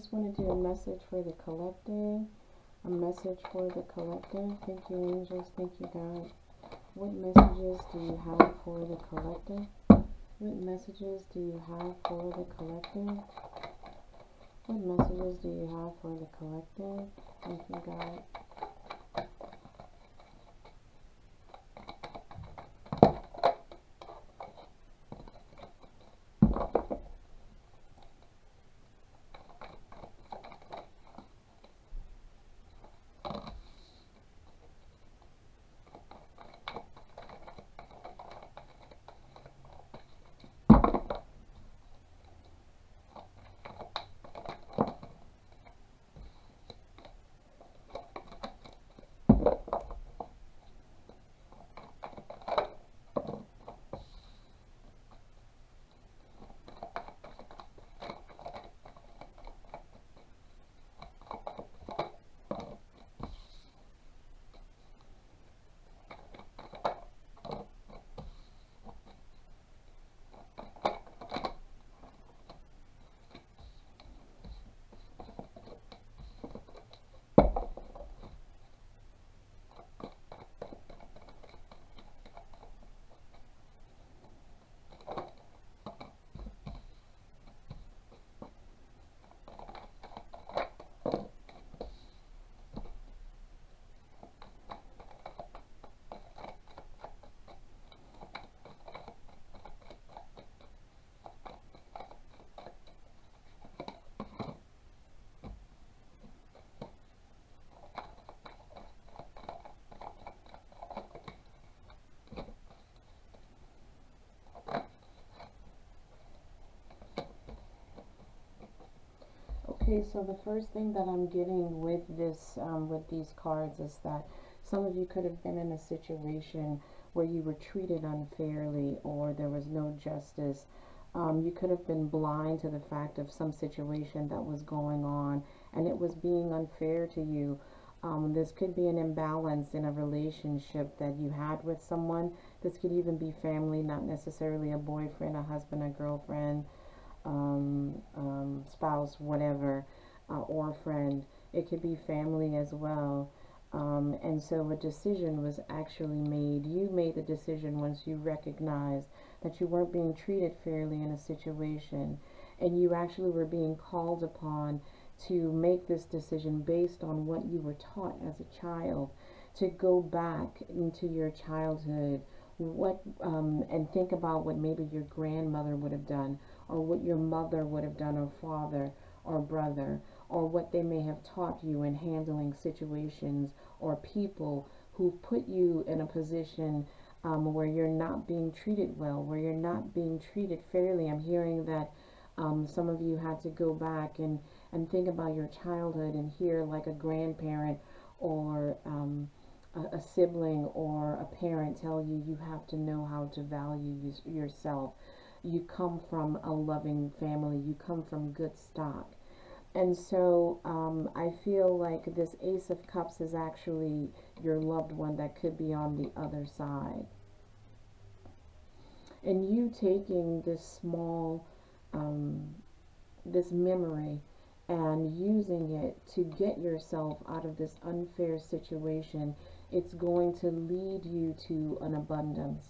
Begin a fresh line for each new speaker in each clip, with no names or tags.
just want to do a message for the collective. A message for the collective. Thank you, angels. Thank you, God. What messages do you have for the collective? What messages do you have for the collective? What messages do you have for the collective? Thank you, God. Okay, so the first thing that I'm getting with this, with these cards, is that some of you could have been in a situation where you were treated unfairly or there was no justice. You could have been blind to the fact of some situation that was going on and it was being unfair to you. This could be an imbalance in a relationship that you had with someone. This could even be family, not necessarily a boyfriend, a husband, a girlfriend, spouse, whatever, or friend. It could be family as well. And so a decision was actually made. You made the decision once you recognized that you weren't being treated fairly in a situation, and you actually were being called upon to make this decision based on what you were taught as a child, to go back into your childhood, what and think about what maybe your grandmother would have done, or what your mother would have done, or father, or brother, or what they may have taught you in handling situations or people who put you in a position where you're not being treated well, where you're not being treated fairly. I'm hearing that some of you had to go back and think about your childhood and hear like a grandparent or a sibling or a parent tell you you have to know how to value yourself. You come from a loving family, you come from good stock. And so I feel like this Ace of Cups is actually your loved one that could be on the other side. And you taking this small, um, this memory and using it to get yourself out of this unfair situation, it's going to lead you to an abundance.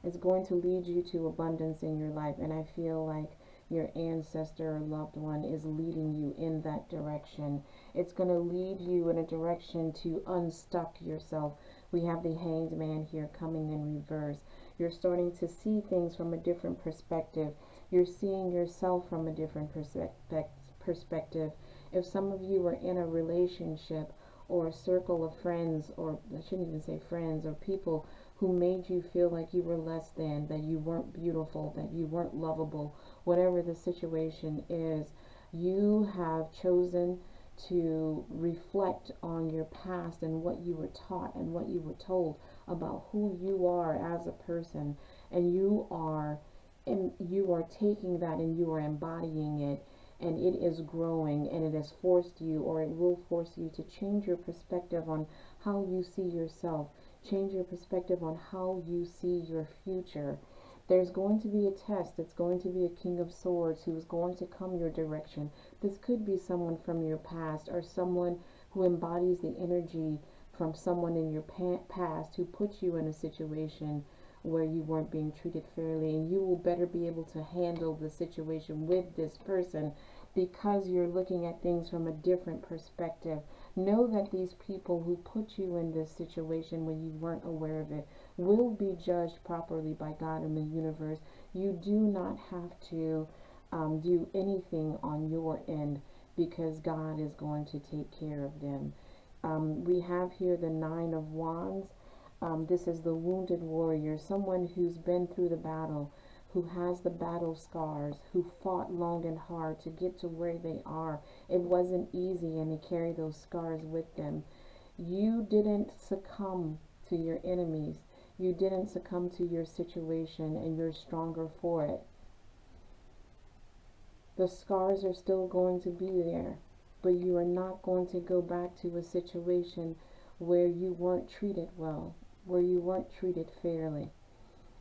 It's going to lead you to abundance in your life. And I feel like your ancestor or loved one is leading you in that direction. It's going to lead you in a direction to unstuck yourself. We have the Hanged Man here coming in reverse. You're starting to see things from a different perspective. You're seeing yourself from a different perspective. If some of you were in a relationship or a circle of friends, or I shouldn't even say friends, or people who made you feel like you were less than, that you weren't beautiful, that you weren't lovable, whatever the situation is, you have chosen to reflect on your past and what you were taught and what you were told about who you are as a person, and you are taking that and you are embodying it, and it is growing, and it has forced you, or it will force you, to change your perspective on how you see yourself, change your perspective on how you see your future. There's going to be a test. It's going to be a King of Swords who is going to come your direction. This could be someone from your past, or someone who embodies the energy from someone in your past who put you in a situation where you weren't being treated fairly, and you will better be able to handle the situation with this person because you're looking at things from a different perspective. Know that these people who put you in this situation when you weren't aware of it will be judged properly by God and the universe. You do not have to do anything on your end, because God is going to take care of them. We have here the Nine of Wands. This is the wounded warrior, someone who's been through the battle, who has the battle scars, who fought long and hard to get to where they are. It wasn't easy, and they carry those scars with them. You didn't succumb to your enemies. You didn't succumb to your situation, and you're stronger for it. The scars are still going to be there, but you are not going to go back to a situation where you weren't treated well, where you weren't treated fairly.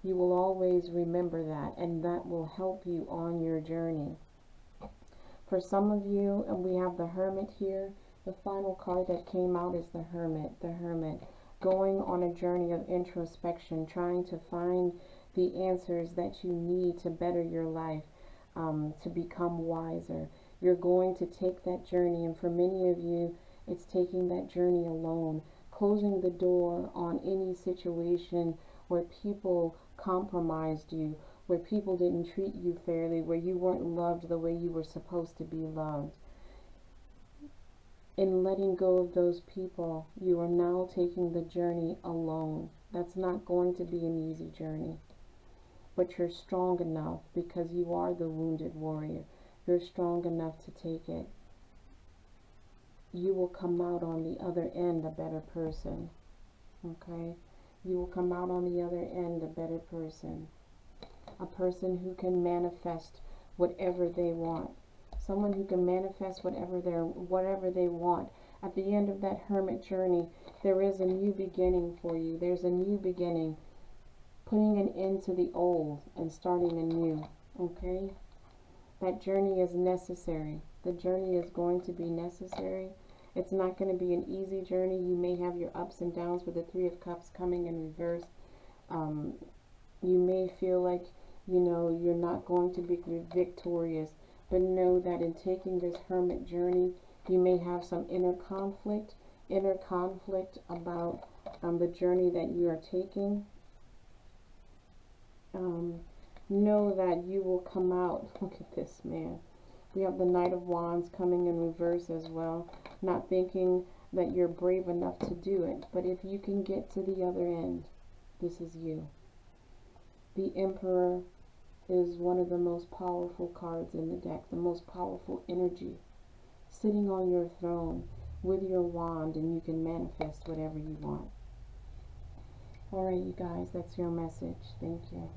You will always remember that, and that will help you on your journey. For some of you, and we have the Hermit here, the final card that came out is the Hermit. The Hermit, going on a journey of introspection, trying to find the answers that you need to better your life, to become wiser. You're going to take that journey, and for many of you, it's taking that journey alone, closing the door on any situation where people compromised you, where people didn't treat you fairly, where you weren't loved the way you were supposed to be loved. In letting go of those people, you are now taking the journey alone. That's not going to be an easy journey, but you're strong enough, because you are the wounded warrior. You're strong enough to take it. You will come out on the other end a better person. Okay? You will come out on the other end a better person. A person who can manifest whatever they want. Someone who can manifest whatever they want. At the end of that hermit journey, there is a new beginning for you. There's a new beginning. Putting an end to the old and starting anew. Okay? That journey is necessary. The journey is going to be necessary. It's not going to be an easy journey. You may have your ups and downs with the Three of Cups coming in reverse. You may feel like, you're not going to be victorious. But know that in taking this hermit journey, you may have some inner conflict about the journey that you are taking. Know that you will come out. Look at this, man. We have the Knight of Wands coming in reverse as well. Not thinking that you're brave enough to do it. But if you can get to the other end, this is you. The Emperor is one of the most powerful cards in the deck. The most powerful energy. Sitting on your throne with your wand, and you can manifest whatever you want. Alright, you guys, that's your message. Thank you.